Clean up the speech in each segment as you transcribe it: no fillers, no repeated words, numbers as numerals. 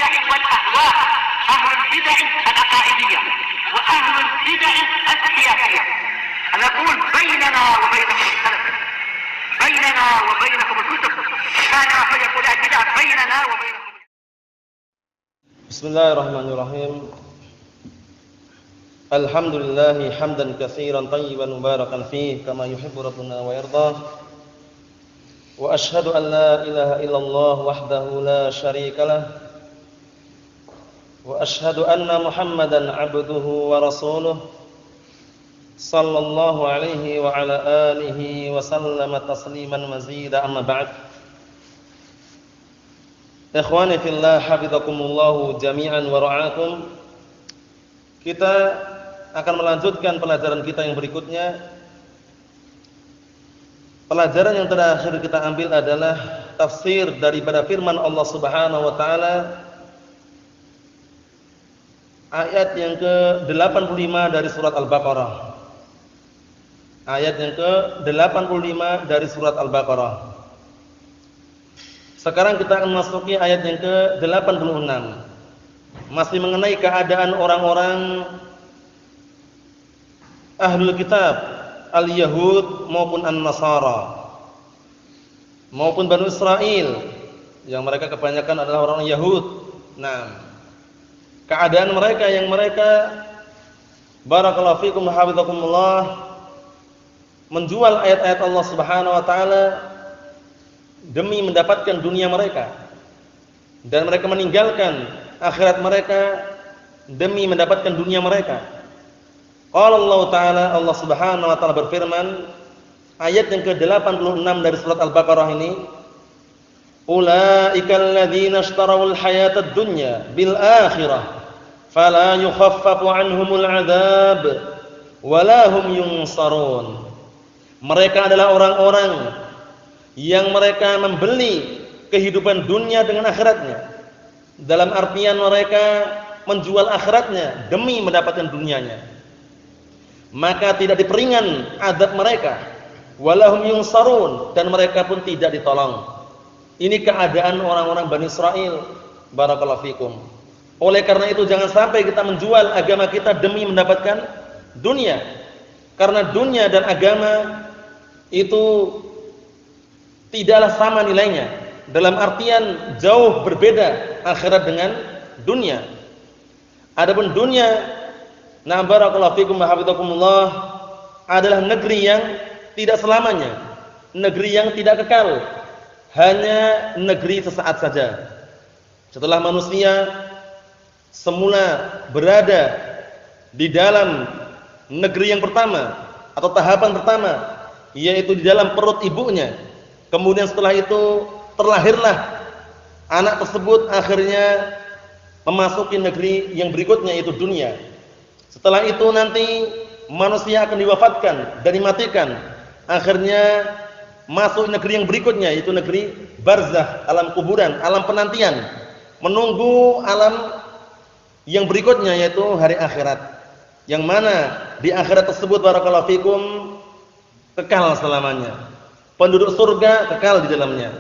البدع والأهواء، أهل البدع العقائدية وأهل البدع السياسية. نقول بيننا وبينكم السلف، بيننا وبينكم الكتب، كان فيقول البدع بيننا وبينكم. بسم الله الرحمن الرحيم. الحمد لله حمدا كثيرا طيبا مباركا فيه كما يحب ربنا ويرضى. وأشهد أن لا إله إلا الله وحده لا شريك له. وأشهد أن محمدا عبده ورسوله صلى الله عليه وعلى آله وسلم تسليما مزيدا. أما بعد. Ikhwani fillah, hafizakumullah jami'an wa ra'akum. Kita akan melanjutkan pelajaran kita yang berikutnya. Pelajaran yang terakhir kita ambil adalah tafsir daripada firman Allah Subhanahu wa taala ayat yang ke-85 dari surat Al-Baqarah. Ayat yang ke-85 dari surat Al-Baqarah. Sekarang kita akan masuki ayat yang ke-86. Masih mengenai keadaan orang-orang Ahlul Kitab, Al-Yahud maupun An-Nasara, maupun Banu Israel, yang mereka kebanyakan adalah orang Yahud. Nah, keadaan mereka yang mereka barakallahu fikum hafizakumullah menjual ayat-ayat Allah Subhanahu wa taala demi mendapatkan dunia mereka, dan mereka meninggalkan akhirat mereka demi mendapatkan dunia mereka. Qala Allah Ta'ala, Allah Subhanahu wa taala berfirman, ayat yang ke-86 dari surat Al-Baqarah ini, ulaikal ladzina ishtarawul hayatad dunya bil akhirah fala yukhaffafu anhumul adzab wala hum yunsarun. Mereka adalah orang-orang yang mereka membeli kehidupan dunia dengan akhiratnya. Dalam artian mereka menjual akhiratnya demi mendapatkan dunianya. Maka tidak diperingan azab mereka. Walahum yunsarun, dan mereka pun tidak ditolong. Ini keadaan orang-orang Bani Israel. Barakallahu fikum. Oleh karena itu jangan sampai kita menjual agama kita demi mendapatkan dunia. Karena dunia dan agama itu tidaklah sama nilainya. Dalam artian jauh berbeda akhirat dengan dunia. Adapun dunia, na barakallahu fikum wa hafizakumullah, adalah negeri yang tidak selamanya, negeri yang tidak kekal, hanya negeri sesaat saja. Setelah manusia semula berada di dalam negeri yang pertama atau tahapan pertama, yaitu di dalam perut ibunya. Kemudian setelah itu terlahirlah anak tersebut, akhirnya memasuki negeri yang berikutnya, yaitu dunia. Setelah itu nanti manusia akan diwafatkan dan dimatikan. Akhirnya masuk negeri yang berikutnya, yaitu negeri barzakh, alam kuburan, alam penantian, menunggu alam yang berikutnya, yaitu hari akhirat. Yang mana di akhirat tersebut barakallahu fikum kekal selamanya. Penduduk surga kekal di dalamnya,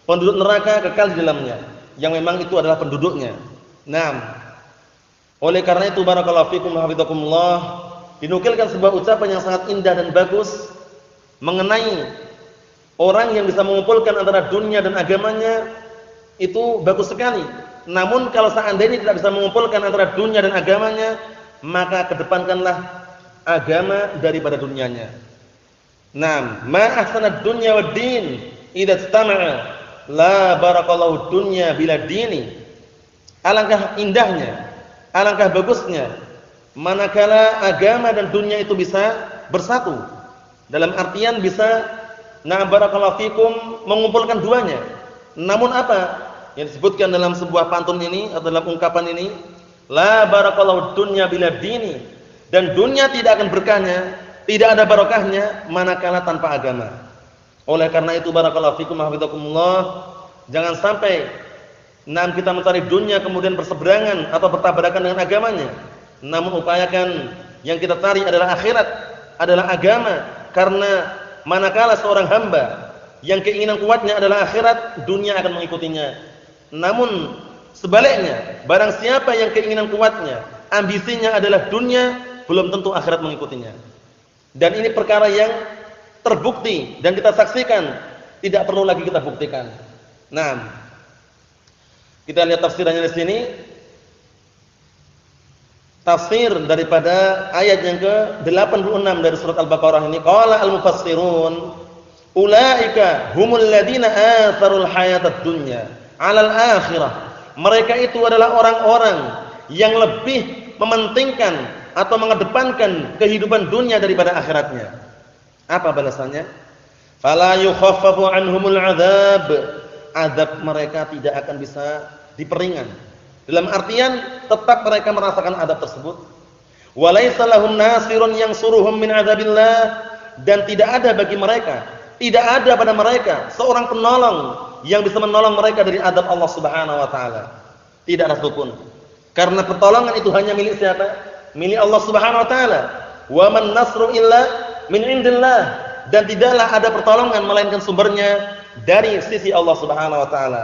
penduduk neraka kekal di dalamnya, yang memang itu adalah penduduknya. Nah, oleh karena itu barakallahu fikum hafizakumullah, dinukilkan sebuah ucapan yang sangat indah dan bagus mengenai orang yang bisa mengumpulkan antara dunia dan agamanya, itu bagus sekali. Namun kalau seandainya tidak bisa mengumpulkan antara dunia dan agamanya, maka kedepankanlah agama daripada dunianya. Nah, ma ahsanad dunya wad din idza istama'a la barakallahu dunya bila dini. Alangkah indahnya, alangkah bagusnya manakala agama dan dunia itu bisa bersatu. Dalam artian bisa, na barakallahu fikum, mengumpulkan duanya. Namun apa yang disebutkan dalam sebuah pantun ini atau dalam ungkapan ini, la barakallahu dunya bila dini, dan dunia tidak akan berkahnya, tidak ada barokahnya manakala tanpa agama. Oleh karena itu barakallahu fikum hafizakumullah, jangan sampai kita mencari dunia kemudian berseberangan atau bertabrakan dengan agamanya. Namun upayakan yang kita cari adalah akhirat, adalah agama. Karena manakala seorang hamba yang keinginan kuatnya adalah akhirat, dunia akan mengikutinya. Namun Sebaliknya, barang siapa yang keinginan kuatnya, ambisinya adalah dunia, belum tentu akhirat mengikutinya. Dan ini perkara yang terbukti dan kita saksikan, tidak perlu lagi kita buktikan. Nah, kita lihat tafsirannya di sini. Tafsir daripada ayat yang ke-86 dari surat Al-Baqarah ini, qala al-mufassirun ulaika humul ladina atharul hayatad dunya 'alal akhirah. Mereka itu adalah orang-orang yang lebih mementingkan atau mengedepankan kehidupan dunia daripada akhiratnya. Apa balasannya? Fala yukhaffafu anhumul 'adzab. Azab mereka tidak akan bisa diperingan. Dalam artian tetap mereka merasakan azab tersebut. Walaysa lahum nasirun yansuruhum min adzabillah, dan tidak ada bagi mereka, tidak ada pada mereka seorang penolong yang bisa menolong mereka dari azab Allah Subhanahu wa taala. Tidak ada satupun. Karena pertolongan itu hanya milik siapa? Milik Allah Subhanahu wa taala. Wa man nasru illa min indillah, dan tidaklah ada pertolongan melainkan sumbernya dari sisi Allah Subhanahu wa taala.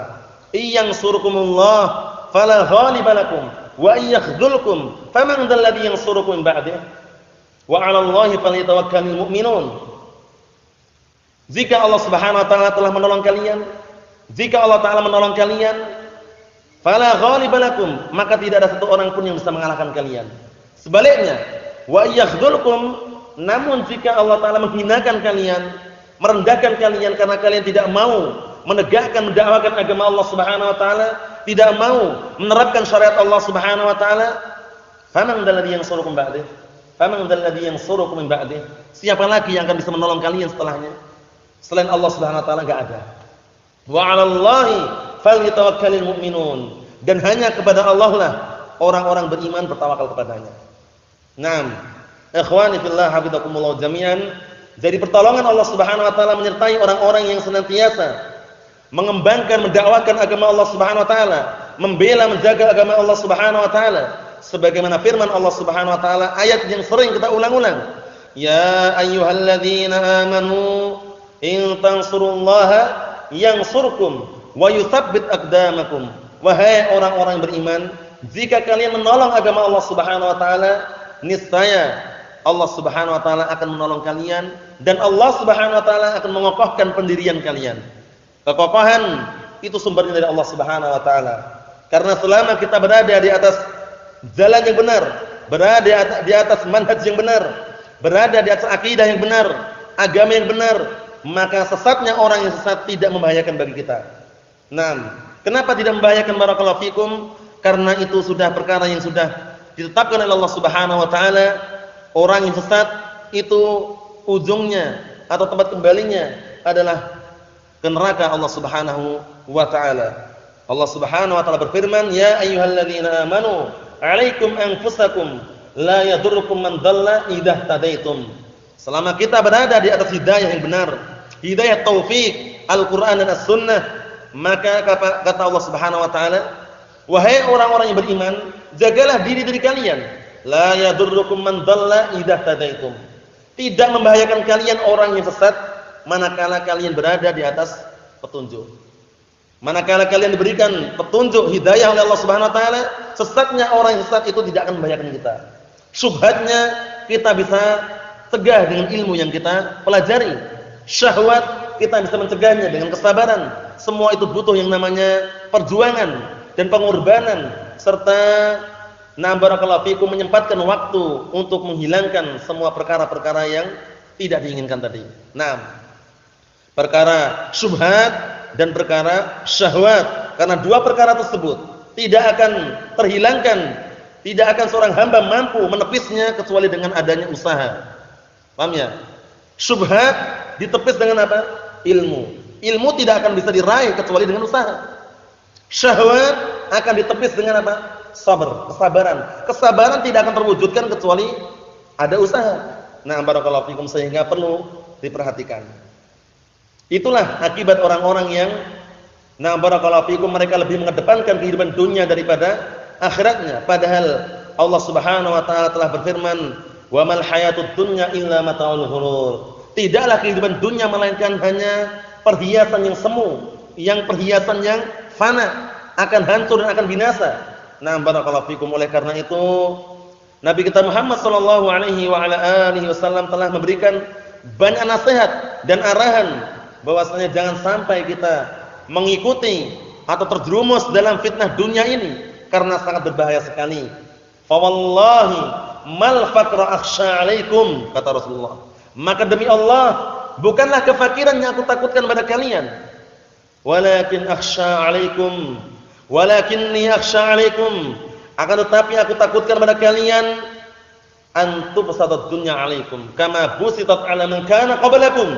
Iyansurukumullah fala ghaliba lakum wa yakhdhulkum faman dzal ladzi yansurukum min ba'dih wa 'alallahi falyatawakkalul mu'minun. Jika Allah Subhanahu wa taala telah menolong kalian, jika Allah taala menolong kalian, fala ghaliba lakum, maka tidak ada satu orang pun yang bisa mengalahkan kalian. Sebaliknya, wa yakhdhulkum, namun jika Allah taala menghinakan kalian, merendahkan kalian karena kalian tidak mau menegakkan, mendakwakan agama Allah Subhanahu wa taala, tidak mau menerapkan syariat Allah Subhanahu wa taala, faman dzalladzi yansurukum ba'dih, faman dzalladzi yansurukum min ba'dih. Siapa lagi yang akan bisa menolong kalian setelahnya? Selain Allah Subhanahu wa taala enggak ada. Wa 'alallahi falyatawakkalul mu'minun, dan hanya kepada Allah lah orang-orang beriman bertawakal kepadanya. Naam, ikhwani fillah hafizakumullah jami'an. Jadi pertolongan Allah Subhanahu wa taala menyertai orang-orang yang senantiasa mengembangkan, mendakwakan agama Allah Subhanahu wa taala, membela, menjaga agama Allah Subhanahu wa taala, sebagaimana firman Allah Subhanahu wa taala, ayat yang sering kita ulang-ulang, ya ayyuhalladzina amanu in tansurullaha yansurkum wa yutsabbit aqdamakum. Wahai orang-orang beriman, jika kalian menolong agama Allah Subhanahu wa taala, niscaya Allah Subhanahu wa taala akan menolong kalian, dan Allah Subhanahu wa taala akan mengokohkan pendirian kalian. Kekokohan itu sumbernya dari Allah Subhanahu wa taala. Karena selama kita berada di atas jalan yang benar, berada di atas manhaj yang benar, berada di atas akidah yang benar, agama yang benar, maka sesatnya orang yang sesat tidak membahayakan bagi kita. Nah, kenapa tidak membahayakan barakallahu fikum? Karena itu sudah perkara yang sudah ditetapkan oleh Allah Subhanahu wa taala. Orang yang sesat itu ujungnya atau tempat kembalinya adalah ke neraka Allah Subhanahu wa taala. Allah Subhanahu wa taala berfirman, "Ya ayyuhalladzina amanu, 'alaikum anfusakum, la yadurrukum man dhalla idza tadaitum." Selama kita berada di atas hidayah yang benar, hidayah taufik, Al-Qur'an dan As-Sunnah, maka kata Allah Subhanahu wa taala, "Wahai orang-orang yang beriman, jagalah diri kalian, la yadurrukum man dhalla idza tadaitum." Tidak membahayakan kalian orang yang sesat manakala kalian berada di atas petunjuk. Manakala kalian diberikan petunjuk hidayah oleh Allah Subhanahu wa taala, sesatnya orang yang sesat itu tidak akan membahayakan kita. Syubhatnya kita bisa cegah dengan ilmu yang kita pelajari. Syahwat kita bisa mencegahnya dengan kesabaran. Semua itu butuh yang namanya perjuangan dan pengorbanan, serta barakallahu fikum menyempatkan waktu untuk menghilangkan semua perkara-perkara yang tidak diinginkan tadi. Perkara syubhat dan perkara syahwat. Karena dua perkara tersebut tidak akan terhilangkan, tidak akan seorang hamba mampu menepisnya kecuali dengan adanya usaha. Paham ya? Syubhat ditepis dengan apa? Ilmu. Ilmu tidak akan bisa diraih kecuali dengan usaha. Syahwat akan ditepis dengan apa? Sabar, kesabaran. Kesabaran tidak akan terwujudkan kecuali ada usaha. Barakallahu fikum, sehingga perlu diperhatikan. Itulah akibat orang-orang yang barakallahu fikum, mereka lebih mengedepankan kehidupan dunia daripada akhiratnya. Padahal Allah Subhanahu wa taala telah berfirman, "Wa mal hayatud dunya illa mata'ul ghurur." Tidaklah kehidupan dunia melainkan hanya perhiasan yang semu, yang perhiasan yang fana. akan hancur dan akan binasa. Nah, barakallahu fikum. Oleh karena itu Nabi kita Muhammad sallallahu alaihi wa ala alihi wasallam telah memberikan banyak nasihat dan arahan bahwasanya jangan sampai kita mengikuti atau terjerumus dalam fitnah dunia ini karena sangat berbahaya sekali. Fa wallahi mal faqra akhsha 'alaikum, kata Rasulullah. Maka demi Allah, bukanlah kefakiran yang aku takutkan pada kalian. Walakin akhsha 'alaikum, walakinni akhsha 'alaikum. Akan tetapi aku takutkan pada kalian antubsatat dunya 'alaikum kama busitat 'ala man kana qablakum.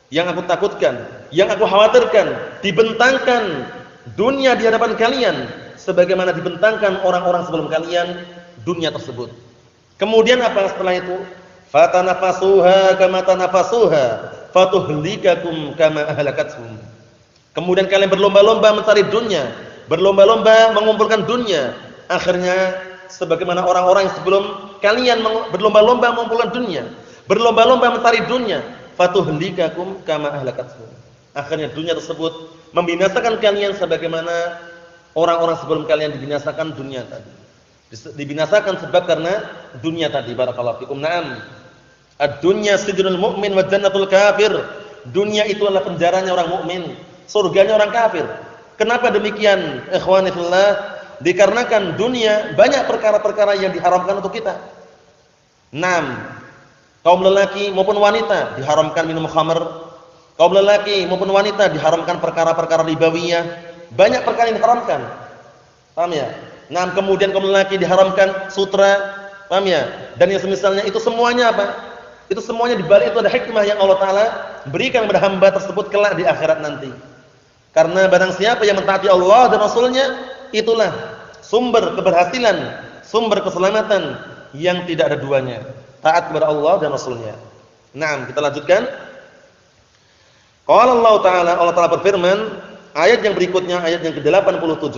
Yang aku takutkan, yang aku khawatirkan, dibentangkan dunia di hadapan kalian sebagaimana dibentangkan orang-orang sebelum kalian dunia tersebut. Kemudian apa setelah itu? Fatanafasuha kama tanafasuha fatuhlikakum kama ahlakathum. Kemudian kalian berlomba-lomba mencari dunia, berlomba-lomba mengumpulkan dunia. Akhirnya sebagaimana orang-orang yang sebelum kalian berlomba-lomba mengumpulkan dunia, berlomba-lomba mencari dunia, fatuhlikakum kama ahlakathum. Akhirnya dunia tersebut membinasakan kalian sebagaimana orang-orang sebelum kalian dibinasakan dunia tadi. Dibinasakan sebab karena dunia tadi. Barakallahu fikum. Naam. Ad-dunya sijnul mu'min wa jannatul kafir. Dunia itu adalah penjaranya orang mukmin, surganya orang kafir. Kenapa demikian? Ikhwani fillah, dikarenakan dunia banyak perkara-perkara yang diharamkan untuk kita. Naam. Kaum lelaki maupun wanita diharamkan minum khamr. Kaum lelaki maupun wanita diharamkan perkara-perkara ribawiyah. Banyak perkara yang diharamkan. Paham ya? Nah, kemudian kaum lelaki diharamkan sutra. Paham ya? Dan yang semisalnya itu semuanya apa? Itu semuanya dibalik itu ada hikmah yang Allah Ta'ala berikan kepada hamba tersebut kelak di akhirat nanti. Karena barang siapa yang mentaati Allah dan Rasulnya, itulah sumber keberhasilan, sumber keselamatan yang tidak ada duanya. Taat kepada Allah dan Rasulnya. Nah, kita lanjutkan. Qala Allah Ta'ala, Allah Ta'ala berfirman, ayat yang berikutnya, ayat yang ke-87.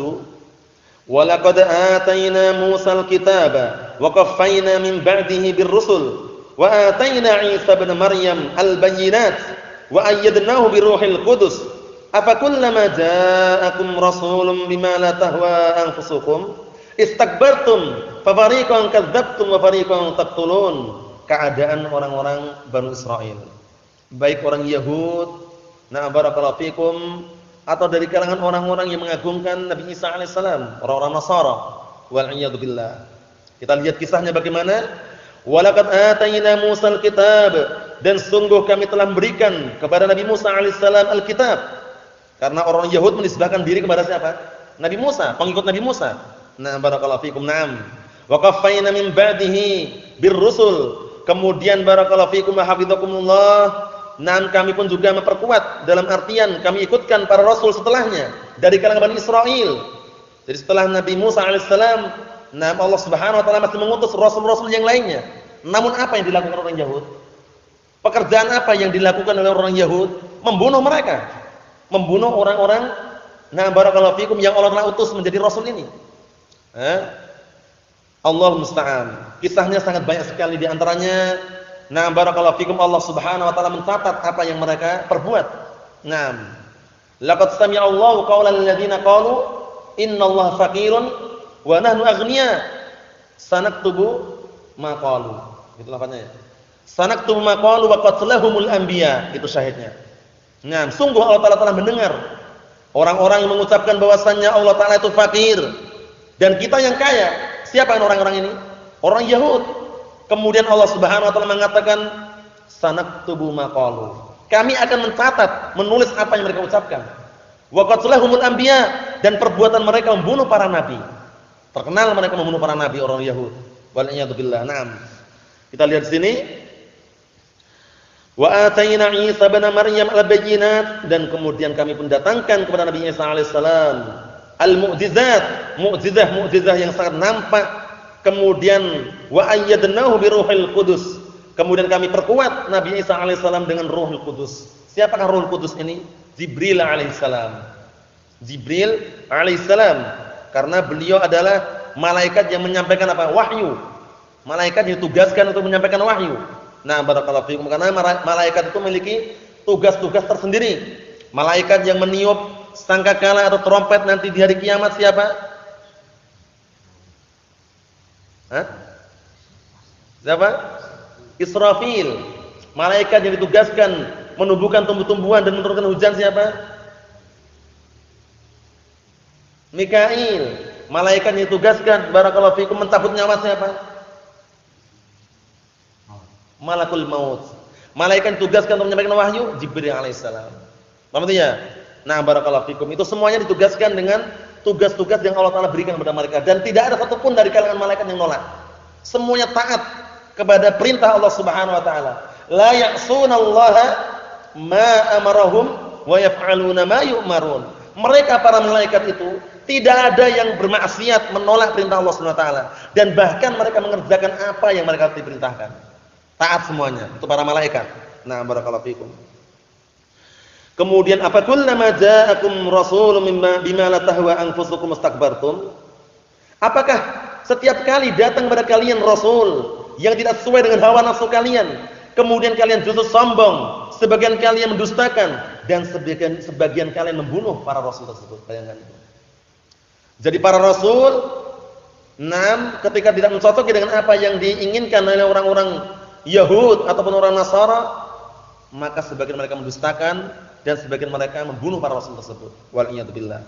Wa laqad atayna Musal kitaba wa qaffayna min ba'dihi birrusul wa atayna Isa ibn Maryam al-bayyinat wa ayyadnahu biruhil qudus afakullama ja'akum rasulun bima la tahwa anfusukum istakbartum fafariqan kadzdzabtum wa fariqan taqtulun. Keadaan orang-orang Bani Israil, baik orang Yahud, nah barakallahu fikum, atau dari kalangan orang-orang yang mengagungkan Nabi Isa alaihissalam, orang-orang Nasara, wal iyad billah. Kita lihat kisahnya bagaimana. Walaqad atayna Musal kitab, dan sungguh kami telah memberikan kepada Nabi Musa alaihissalam al-kitab. Karena orang Yahud menisbahkan diri kepada siapa? Nabi Musa, pengikut Nabi Musa. Nah barakallahu fikum. Naam. Wa qaffayna min ba'dihi birrusul. Kemudian barakallahu fikum wa hafizakumullah. Nah, kami pun juga memperkuat dalam artian kami ikutkan para rasul setelahnya dari kalangan Bani Israil. Jadi setelah Nabi Musa alaihissalam, nah Allah Subhanahu wa taala masih mengutus rasul-rasul yang lainnya. Namun apa yang dilakukan orang Yahud? Pekerjaan apa yang dilakukan oleh orang Yahud? Membunuh mereka. Membunuh orang-orang nah barakallahu fikum yang Allah telah utus menjadi rasul ini. Allah musta'an. Kisahnya sangat banyak sekali, di antaranya nah barakallahu fikum Allah Subhanahu wa taala mencatat apa yang mereka perbuat. Naam. Laqad sami'a Allahu qaulal ladzina qalu innallaha faqirun wa nahnu aghnia sanaktubu ma qalu. Itu lafaznya. Sanaktubu ma qalu wa qatlahumul anbiya. Itu syahidnya. Naam, sungguh Allah Taala telah mendengar orang-orang yang mengucapkan bahwasannya Allah Taala itu fakir dan kita yang kaya. Siapa orang-orang ini? Orang Yahud. Kemudian Allah Subhanahu wa taala mengatakan sanaktubu ma qalu. Kami akan mencatat, menulis apa yang mereka ucapkan. Wa qatlahumul anbiya, dan perbuatan mereka membunuh para nabi. Terkenal mereka membunuh para nabi orang Yahud. Wal iyad billah. Naam. Kita lihat di sini. Wa atayna Isa ibn Maryam al-bayyinat, dan kemudian kami pun datangkan kepada Nabi Isa alaihissalam al-mu'jizat, mu'jizah yang sangat nampak. Kemudian wa ayyadnahu biruhil qudus. Kemudian kami perkuat Nabi Isa alaihissalam dengan Ruhul Qudus. Siapakah Ruhul Qudus ini? Jibril alaihissalam. Jibril alaihissalam, karena beliau adalah malaikat yang menyampaikan apa? Wahyu. Malaikat yang ditugaskan untuk menyampaikan wahyu. Nah, barakallahu fikum, karena malaikat itu memiliki tugas-tugas tersendiri. Malaikat yang meniup sangkakala atau trompet nanti di hari kiamat siapa? Hah? Siapa? Israfil. Malaikat yang ditugaskan menumbuhkan tumbuh-tumbuhan dan menurunkan hujan siapa? Mikail. Malaikat yang ditugaskan barakallahu fikum mencabut nyawa siapa? Malakul maut. Malaikat yang ditugaskan untuk menyampaikan wahyu Jibril alaihissalam. Paham ya? Nah, barakallahu fikum. Itu semuanya ditugaskan dengan tugas-tugas yang Allah Taala berikan kepada mereka dan tidak ada satupun dari kalangan malaikat yang nolak. Semuanya taat kepada perintah Allah Subhanahu wa taala. La ya'sunallaha ma amarahum wa yaf'aluna ma yu'marun. Mereka para malaikat itu tidak ada yang bermaksiat menolak perintah Allah Subhanahu wa taala dan bahkan mereka mengerjakan apa yang mereka diperintahkan. Taat semuanya itu para malaikat. Nah, barakallahu fikum. Kemudian apa kullama ja'akum rasulun bima la tahwa anfusukum istakbartum? Apakah setiap kali datang kepada kalian rasul yang tidak sesuai dengan hawa nafsu kalian, kemudian kalian justru sombong, sebagian kalian mendustakan dan sebagian kalian membunuh para rasul tersebut. Bayangkan itu. Jadi para rasul ketika tidak mencocoki dengan apa yang diinginkan oleh orang-orang Yahud ataupun orang Nasara, maka sebagian mereka mendustakan dan sebagian mereka membunuh para rasul tersebut. Wal iyad billah.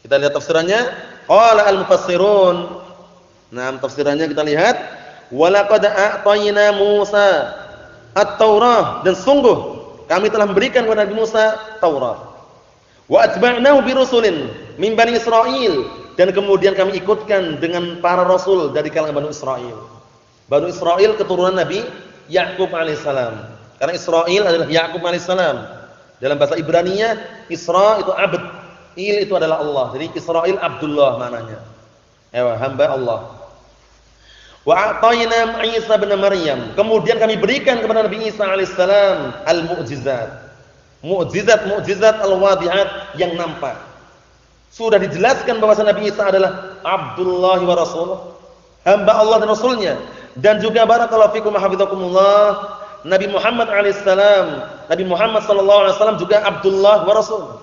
Kita lihat tafsirannya. Qala al-mufassirun. Tafsirannya kita lihat. Walaqad a'tayna Musa at-Taurah, dan sungguh kami telah memberikan kepada Nabi Musa Taurat. Wa atba'nahu bi rusulin min bani Israil, dan kemudian kami ikutkan dengan para rasul dari kalangan Bani Israil. Bani Israil keturunan Nabi Yakub alaihissalam. Karena Israil adalah Yakub alaihissalam. Dalam bahasa Ibraniyah, Isra itu abd, il itu adalah Allah. Jadi Israil Abdullah maknanya. Hamba Allah. Wa a'tayna Isa bin Maryam. Kemudian kami berikan kepada Nabi Isa alaihissalam al-mu'jizat. Mu'jizat al-wadihat yang nampak. Sudah dijelaskan bahwa Nabi Isa adalah Abdullah wa Rasuluh, hamba Allah dan Rasulnya. Dan juga barakallahu fikum hafizakumullah, Nabi Muhammad alaihissalam, Nabi Muhammad sallallahu alaihi wasallam juga Abdullah wa Rasul,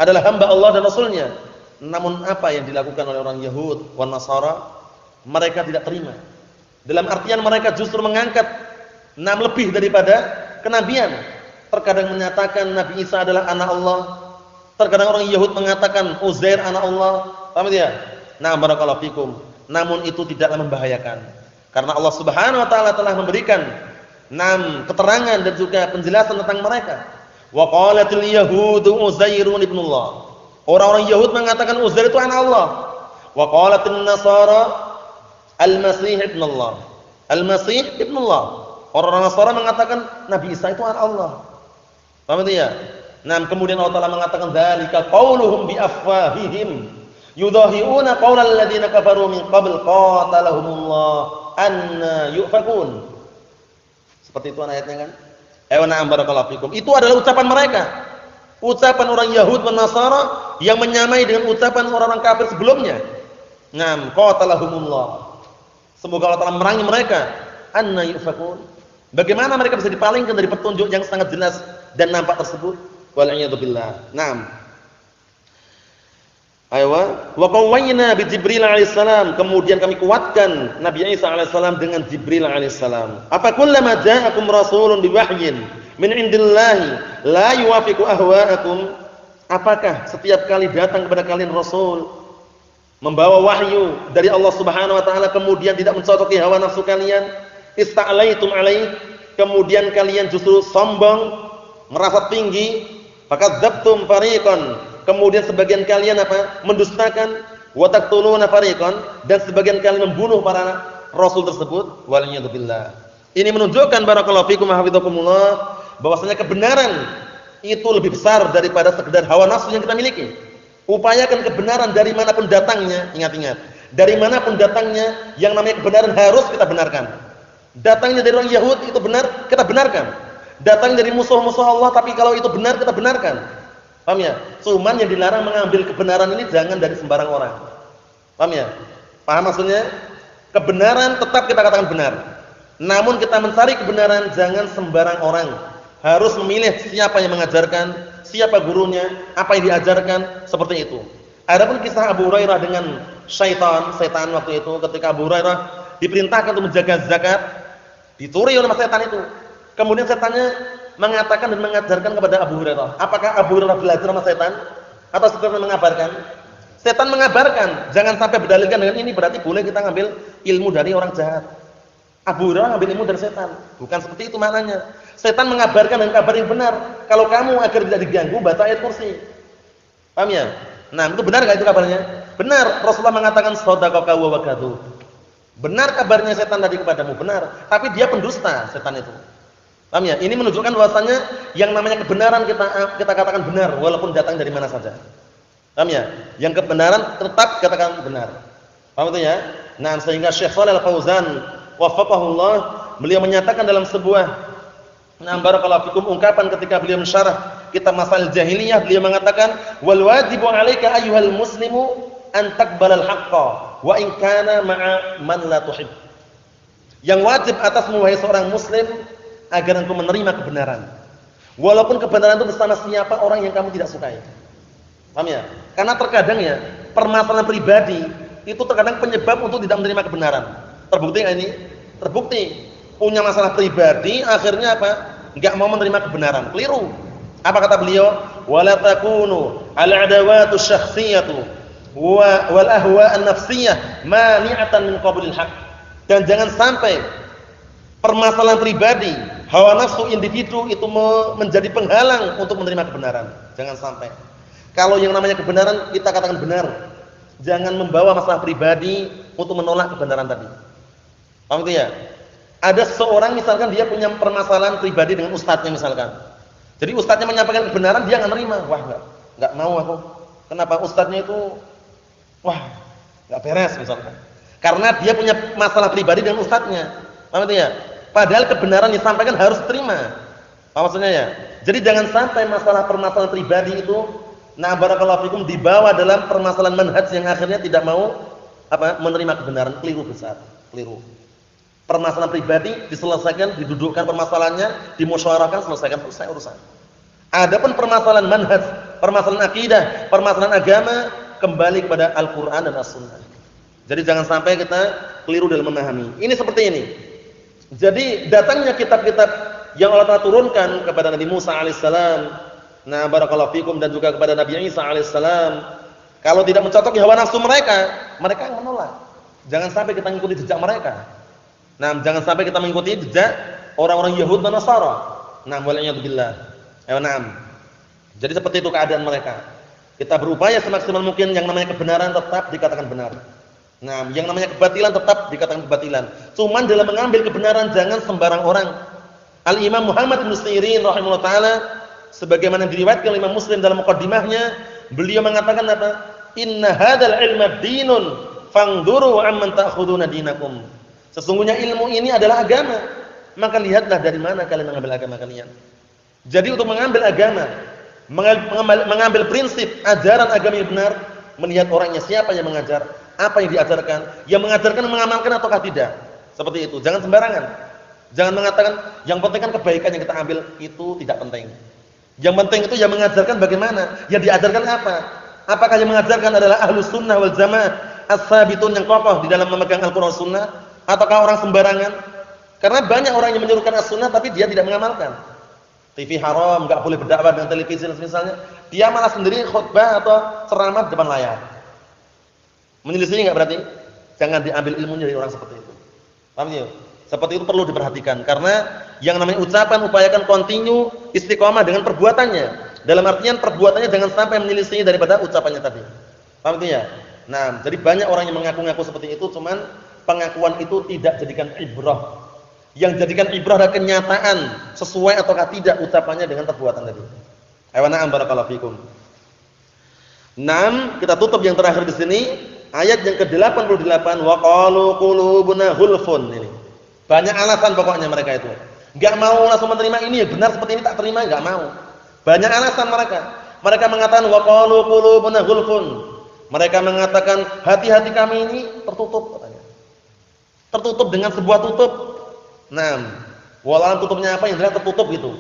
adalah hamba Allah dan Rasulnya. Namun apa yang dilakukan oleh orang Yahud wan Nasara, mereka tidak terima. Dalam artian mereka justru mengangkat lebih daripada kenabian. Terkadang menyatakan Nabi Isa adalah anak Allah. Terkadang orang Yahud mengatakan Uzair anak Allah. Paham ya? Barakallahu fikum. Namun itu tidaklah membahayakan. Karena Allah Subhanahu wa taala telah memberikan keterangan dan juga penjelasan tentang mereka. Wa qalatil yahudu Uzairun ibnullah. Orang-orang Yahud mengatakan Uzair itu anak Allah. Wa qalatin nasara Al-Masih ibnullah. Al-Masih ibnullah. Orang-orang Nasara mengatakan Nabi Isa itu anak Allah. Paham ya? Kemudian Allah Taala mengatakan dzalika qauluhum bi afwahihim yudahiuna qaulal ladzina kafaru min qabl qatalahumullah anna yufakun. Seperti itu ayatnya kan? Barakallahu fikum. Itu adalah ucapan mereka. Ucapan orang Yahud dan Nasara yang menyamai dengan ucapan orang-orang kafir sebelumnya. Qatalahumullah. Semoga Allah Taala merangi mereka. Anna yufakun. Bagaimana mereka bisa dipalingkan dari petunjuk yang sangat jelas dan nampak tersebut? Wal iyad billah. Wa qawwayna bi Jibril alaihissalam. Kemudian kami kuatkan Nabi Isa alaihissalam dengan Jibril alaihissalam. Apa kullama ja'akum rasulun bi wahyin min indillahi la yuwafiqu ahwa'akum? Apakah setiap kali datang kepada kalian rasul membawa wahyu dari Allah Subhanahu wa taala kemudian tidak mencocoki hawa nafsu kalian, ista'laitum alaih, kemudian kalian justru sombong, merasa tinggi, fakadzabtum fariqan, kemudian sebagian kalian mendustakan, wa taqtuluna fariqan, dan sebagian kalian membunuh para rasul tersebut. Waliyadu billah. Ini menunjukkan barakallahu fikum hafizakumullah bahwasanya kebenaran itu lebih besar daripada sekedar hawa nafsu yang kita miliki. Upayakan kebenaran dari manapun datangnya, ingat-ingat. Dari manapun datangnya, yang namanya kebenaran harus kita benarkan. Datangnya dari orang Yahudi itu benar, kita benarkan. Datang dari musuh-musuh Allah, tapi kalau itu benar, kita benarkan. Paham ya? Cuman yang dilarang mengambil kebenaran ini jangan dari sembarang orang. Paham ya? Paham maksudnya? Kebenaran tetap kita katakan benar. Namun kita mencari kebenaran jangan sembarang orang. Harus memilih siapa yang mengajarkan, siapa gurunya, apa yang diajarkan, seperti itu. Adapun kisah Abu Hurairah dengan setan waktu itu ketika Abu Hurairah diperintahkan untuk menjaga zakat, dicuri oleh setan itu. Kemudian setannya mengatakan dan mengajarkan kepada Abu Hurairah. Apakah Abu Hurairah belajar sama setan atau setan mengabarkan? Setan mengabarkan. Jangan sampai berdalilkan dengan ini berarti boleh kita ngambil ilmu dari orang jahat. Abu Hurairah ngambil ilmu dari setan. Bukan seperti itu maknanya. Setan mengabarkan dengan kabar yang benar. Kalau kamu agar tidak diganggu, baca ayat kursi. Paham ya? Nah, itu benar enggak itu kabarnya? Benar. Rasulullah mengatakan shadaqaka wa wakadu. Benar kabarnya setan tadi kepadamu, benar. Tapi dia pendusta, setan itu. Paham ya? Ini menunjukkan bahwasanya yang namanya kebenaran kita katakan benar walaupun datang dari mana saja. Paham ya? Yang kebenaran tetap katakan benar. Paham itu ya? Nah, sehingga Syekh Shalal Al-Fauzan wafaqahullah, beliau menyatakan dalam sebuah barakallahu fikum ungkapan ketika beliau mensyarah kitab Masail Jahiliyah, beliau mengatakan wal wajibu 'alaika ayyuhal muslimu an taqbalal haqqa wa in kana ma'a man la tuhib. Yang wajib atasmu wahai seorang muslim agar engkau menerima kebenaran. Walaupun kebenaran itu bersama siapa orang yang kamu tidak sukai. Paham ya? Karena terkadang ya, permasalahan pribadi itu terkadang penyebab untuk tidak menerima kebenaran. Terbukti enggak ini? Terbukti. Punya masalah pribadi akhirnya apa? Enggak mau menerima kebenaran. Keliru. Apa kata beliau? Wala takunu al-adawatu syakhsiyatu wal ahwa an-nafsiyah mani'atan min qabulil haqq. Dan jangan sampai permasalahan pribadi, hawa nafsu individu itu menjadi penghalang untuk menerima kebenaran. Jangan sampai. Kalau yang namanya kebenaran kita katakan benar. Jangan membawa masalah pribadi untuk menolak kebenaran tadi. Paham itu ya? Ada seorang misalkan dia punya permasalahan pribadi dengan ustadznya misalkan. Jadi ustadznya menyampaikan kebenaran dia enggak nerima. Wah, enggak mau aku. Kenapa ustadznya itu enggak beres misalkan. Karena dia punya masalah pribadi dengan ustadznya. Paham itu ya? Padahal kebenaran yang disampaikan harus terima. Apa maksudnya ya? Jadi jangan sampai permasalahan pribadi itu barakallahu fikum dibawa dalam permasalahan manhaj yang akhirnya tidak mau menerima kebenaran. Keliru besar, keliru. Permasalahan pribadi diselesaikan, didudukkan permasalahannya, dimusyawarahkan, selesaikan, selesai urusan. Adapun permasalahan manhaj, permasalahan akidah, permasalahan agama kembali kepada Al-Qur'an dan As-Sunnah. Jadi jangan sampai kita keliru dalam memahami. Ini seperti ini. Jadi datangnya kitab-kitab yang Allah Ta'ala turunkan kepada Nabi Musa alaihissalam, barakallahu fikum, dan juga kepada Nabi Isa alaihissalam, kalau tidak mencocoki hawa nafsu mereka yang menolak. Jangan sampai kita mengikuti jejak mereka. Jangan sampai kita mengikuti jejak orang-orang Yahud dan Nasara. Wal'iyadzubillah. Jadi seperti itu keadaan mereka. Kita berupaya semaksimal mungkin yang namanya kebenaran tetap dikatakan benar. Yang namanya kebatilan tetap dikatakan kebatilan. Cuman dalam mengambil kebenaran jangan sembarang orang. Al-Imam Muhammad bin Sirin rahimahullah taala sebagaimana diriwayatkan oleh Imam Muslim dalam muqaddimahnya, beliau mengatakan apa? Inna hadzal ilma dinun fangduru amman ta'khuduna dinakum. Sesungguhnya ilmu ini adalah agama. Maka lihatlah dari mana kalian mengambil agama kalian. Jadi untuk mengambil agama, mengambil prinsip ajaran agama yang benar, melihat orangnya siapa yang mengajar, apa yang diajarkan, yang mengajarkan mengamalkan ataukah tidak. Seperti itu. Jangan sembarangan. Jangan mengatakan yang penting kan kebaikan yang kita ambil, itu tidak penting. Yang penting itu yang mengajarkan bagaimana, yang diajarkan apa. Apakah yang mengajarkan adalah ahlus sunnah wal jamaah, as-sabitun yang kokoh di dalam memegang Al-Qur'an sunnah, ataukah orang sembarangan? Karena banyak orang yang menyuruhkan as-sunnah tapi dia tidak mengamalkan. TV haram, enggak boleh berdakwah dengan televisi misalnya. Dia malah sendiri khutbah atau ceramah di depan layar. Menyelisih enggak berarti? Jangan diambil ilmunya dari orang seperti itu. Paham ya? Seperti itu perlu diperhatikan karena yang namanya ucapan upayakan kontinu istiqomah dengan perbuatannya. Dalam artian perbuatannya jangan sampai menyelisih daripada ucapannya tadi. Paham itu ya? Jadi banyak orang yang mengaku-ngaku seperti itu, cuman pengakuan itu tidak jadikan ibrah. Yang jadikan ibrah adalah kenyataan sesuai ataukah tidak ucapannya dengan perbuatan tadi. Na'am barakallahu fikum. Kita tutup yang terakhir di sini, ayat yang ke-88 wa qalu qulubuna ghulfun ini. Banyak alasan pokoknya mereka itu. Enggak mau langsung menerima ini ya benar seperti ini tak terima, enggak mau. Banyak alasan mereka. Mereka mengatakan wa qalu qulubuna ghulfun. Mereka mengatakan hati-hati kami ini tertutup katanya. Tertutup dengan sebuah tutup. Walau tutupnya apa yang jelas tertutup gitu.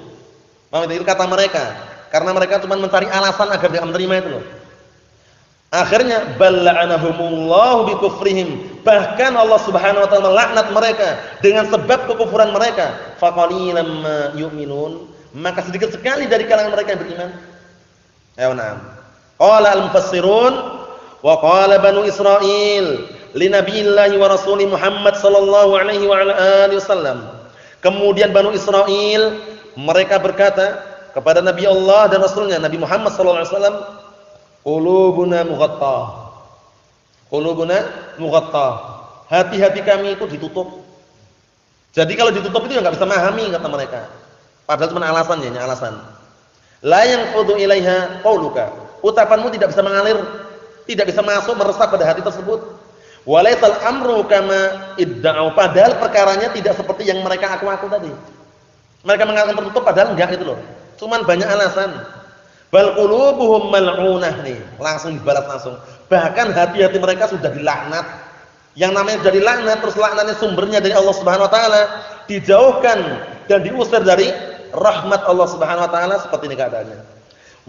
Itu kata mereka. karena mereka cuma mencari alasan agar dia menerima itu loh. Akhirnya balla'anahumullahu bikufrihim, bahkan Allah Subhanahu wa taala melaknat mereka dengan sebab kekufuran mereka. Faqalilan ma yu'minun, maka sedikit sekali dari kalangan mereka yang beriman. Ya na'am. Qala al-mufassirun wa qala banu Israil li nabiyillahi wa rasuli Muhammad sallallahu alaihi wa ala alihi wasallam. Kemudian banu Israil mereka berkata kepada Nabi Allah dan Rasulnya Nabi Muhammad sallallahu alaihi wasallam, qulubuna mughattah. Qulubuna mughattah. Hati-hati kami itu ditutup. Jadi kalau ditutup itu enggak bisa memahami kata mereka. Padahal cuma alasan ya, alasan. La yanfudu ilaiha qauluka. Ucapanmu tidak bisa mengalir, tidak bisa masuk meresap pada hati tersebut. Walaitsal amru kama idda'u. Padahal perkaranya tidak seperti yang mereka aku-aku tadi. Mereka mengatakan tertutup padahal enggak gitu loh. Cuman banyak alasan. Bal qulubuhum mal'unah nih, langsung dibalas langsung. Bahkan hati-hati mereka sudah dilaknat. Yang namanya sudah dilaknat, terus laknatnya sumbernya dari Allah Subhanahu wa taala, dijauhkan dan diusir dari rahmat Allah Subhanahu wa taala, seperti ini keadaannya.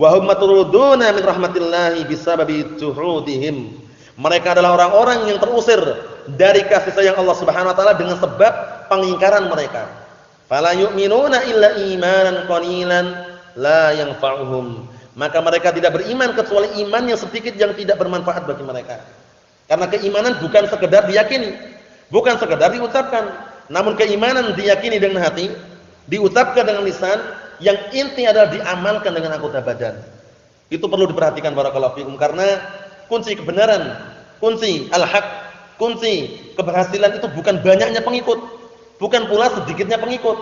Wa hum matruduna min rahmatillahi bisababi juhudihim. Mereka adalah orang-orang yang terusir dari kasih sayang Allah Subhanahu wa taala dengan sebab pengingkaran mereka. Fala yu'minuna illa imanan qalilan la yanfa'uhum. Maka mereka tidak beriman kecuali iman yang sedikit yang tidak bermanfaat bagi mereka. Karena keimanan bukan sekedar diyakini, bukan sekedar diucapkan, namun keimanan diyakini dengan hati, diucapkan dengan lisan, yang inti adalah diamalkan dengan anggota badan. Itu perlu diperhatikan barakallahu fikum, karena kunci kebenaran, kunci al-haq, kunci keberhasilan itu bukan banyaknya pengikut, bukan pula sedikitnya pengikut,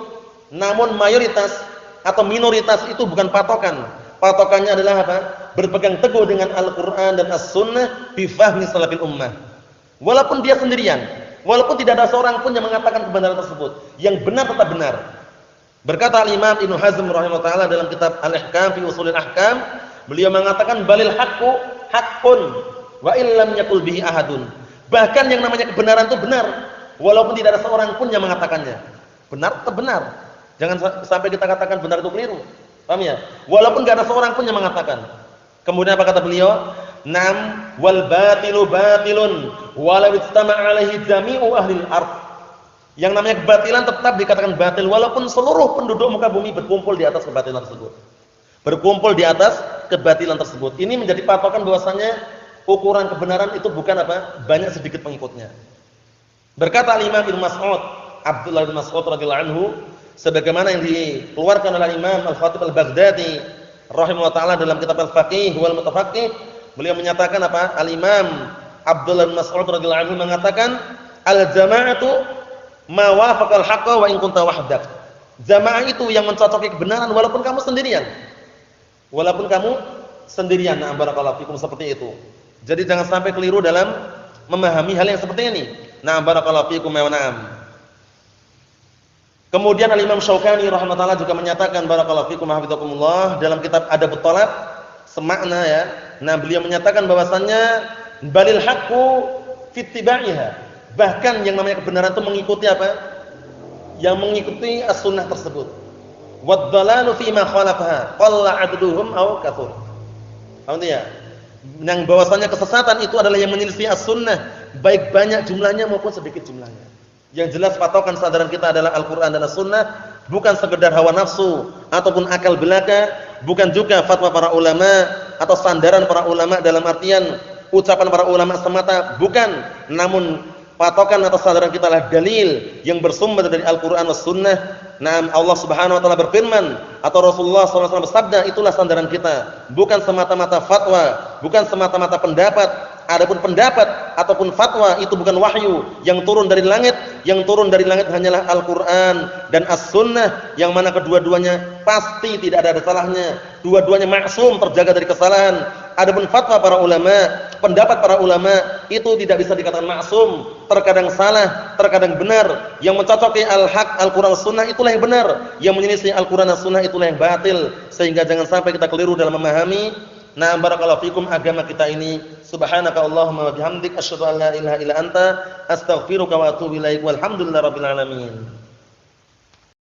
namun mayoritas atau minoritas itu bukan patokan. Patokannya adalah apa? Berpegang teguh dengan Al-Qur'an dan As-Sunnah bi fahmi salafil ummah. Walaupun dia sendirian, walaupun tidak ada seorang pun yang mengatakan kebenaran tersebut, yang benar tetap benar. Berkata Al-Imam Ibnu Hazm rahimahullah taala dalam kitab Al-Ihkam fi Ushulil Ahkam, beliau mengatakan balil haqqu haqqun wa illam yaqul bihi ahadun. Bahkan yang namanya kebenaran itu benar, walaupun tidak ada seorang pun yang mengatakannya. Benar tetap benar. Jangan sampai kita katakan benar itu keliru. Paham ya? Walaupun enggak ada seorang pun yang mengatakan. Kemudian apa kata beliau? Nam wal batilu batilun walau istama'a alaihi jami'u ahli al-ardh. Yang namanya kebatilan tetap dikatakan batil walaupun seluruh penduduk muka bumi berkumpul di atas kebatilan tersebut. Berkumpul di atas kebatilan tersebut. Ini menjadi patokan bahwasanya ukuran kebenaran itu bukan apa? Banyak sedikit pengikutnya. Berkata Imam Ibnu Mas'ud, Abdullah bin Mas'ud radhiyallahu anhu, sebagaimana yang dikeluarkan oleh Imam Al-Khatib Al-Baghdadi rahimahullah taala dalam kitab Al-Faqih wal Mutafaqih, beliau menyatakan apa? Al-Imam Abdullah bin Mas'ud radhiyallahu anhu mengatakan, al-jama'atu ma wafaqal haqqa wa in kunta wahdak. Jamaah itu yang mencocoki kebenaran walaupun kamu sendirian. Walaupun kamu sendirian. Nah, barakallahu fikum, seperti itu. Jadi jangan sampai keliru dalam memahami hal yang seperti ini. Nah, barakallahu fikum wa na'am. Kemudian Al-Imam Syaukani rahimahullah juga menyatakan barakallahu fikum hafizakumullah dalam kitab Adabut Thalab semakna ya. Nah, beliau menyatakan bahwasannya balil haqqu fi ittiba'iha. Bahkan yang namanya kebenaran itu mengikuti apa? Yang mengikuti as-sunnah tersebut. Wad-dhalalu fi ma khalafaha qalla 'adluhum aw katsur. Paham ya? Yang bahwasanya kesesatan itu adalah yang menyelisih as-sunnah, baik banyak jumlahnya maupun sedikit jumlahnya. Yang jelas patokan sandaran kita adalah Al-Qur'an dan As-Sunnah, bukan sekedar hawa nafsu ataupun akal belaka, bukan juga fatwa para ulama atau sandaran para ulama dalam artian ucapan para ulama semata, bukan, namun patokan atau sandaran kita adalah dalil yang bersumber dari Al-Qur'an dan Sunnah. Nah, Allah Subhanahu wa taala berfirman atau Rasulullah SAW bersabda, itulah sandaran kita, bukan semata-mata fatwa, bukan semata-mata pendapat. Adapun pendapat ataupun fatwa itu bukan wahyu yang turun dari langit, yang turun dari langit hanyalah Al-Qur'an dan As-Sunnah, yang mana kedua-duanya pasti tidak ada salahnya, dua-duanya maksum, terjaga dari kesalahan. Adapun fatwa para ulama, pendapat para ulama itu tidak bisa dikatakan maksum, terkadang salah, terkadang benar. Yang mencocoki al-haq, Al-Qur'an Sunnah itulah yang benar, yang menyelisih Al-Qur'an dan Sunnah itulah yang batil. Sehingga jangan sampai kita keliru dalam memahami. Nah, barakallahu fikum agama kita ini. Subhanaka Allahumma wa bihamdik asyhadu an la ilaha illa anta astaghfiruka wa atubu ilaik. Walhamdulillahirabbil alamin.